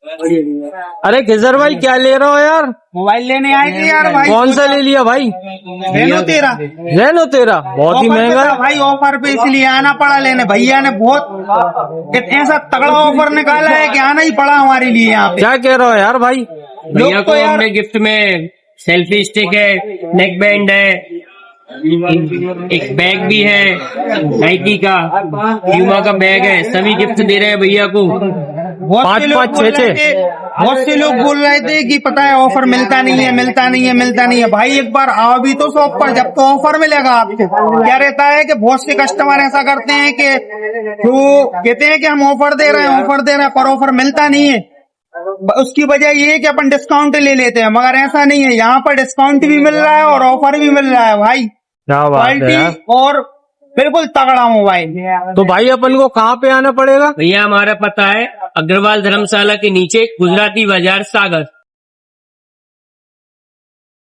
अरे किशोर भाई क्या ले रहे हो यार? मोबाइल लेने आए थे यार भाई। कौन सा ले लिया भाई? रेनो 13 रेनो 13 बहुत ही ऑफर पे महंगा था है। भाई, ऑफर पे इसलिए आना पड़ा लेने। भैया ने बहुत ऐसा तगड़ा ऑफर निकाला है कि आना ही पड़ा हमारे लिए यहाँ पे। क्या कह रहे हो यार भाई? भैया लोग को तो यार हमने गिफ्ट में सेल्फी स्टिक है, नेक बैंड है, एक बैग भी है नाइकी का, प्यूमा का बैग है, सभी गिफ्ट दे रहे हैं भैया को। बहुत से लोग बोल रहे थे, बहुत से लोग बोल रहे थे कि पता है ऑफर मिलता नहीं है, मिलता नहीं है, मिलता नहीं है। भाई एक बार आओ भी तो शॉप पर, जब तो ऑफर मिलेगा आपको। क्या रहता है कि बहुत से कस्टमर ऐसा करते हैं कि वो कहते हैं कि हम ऑफर दे रहे हैं, ऑफर दे रहे हैं, पर ऑफर मिलता नहीं है। उसकी वजह ये है कि अपन डिस्काउंट ले लेते हैं, मगर ऐसा नहीं है। यहाँ पर डिस्काउंट भी मिल रहा है और ऑफर भी मिल रहा है भाई। क्या बात है यार। क्वालिटी और बिल्कुल तगड़ा मोबाइल। तो भाई अपन को कहाँ पे आना पड़ेगा? भैया हमारा पता है अग्रवाल धर्मशाला के नीचे, गुजराती बाजार, सागर।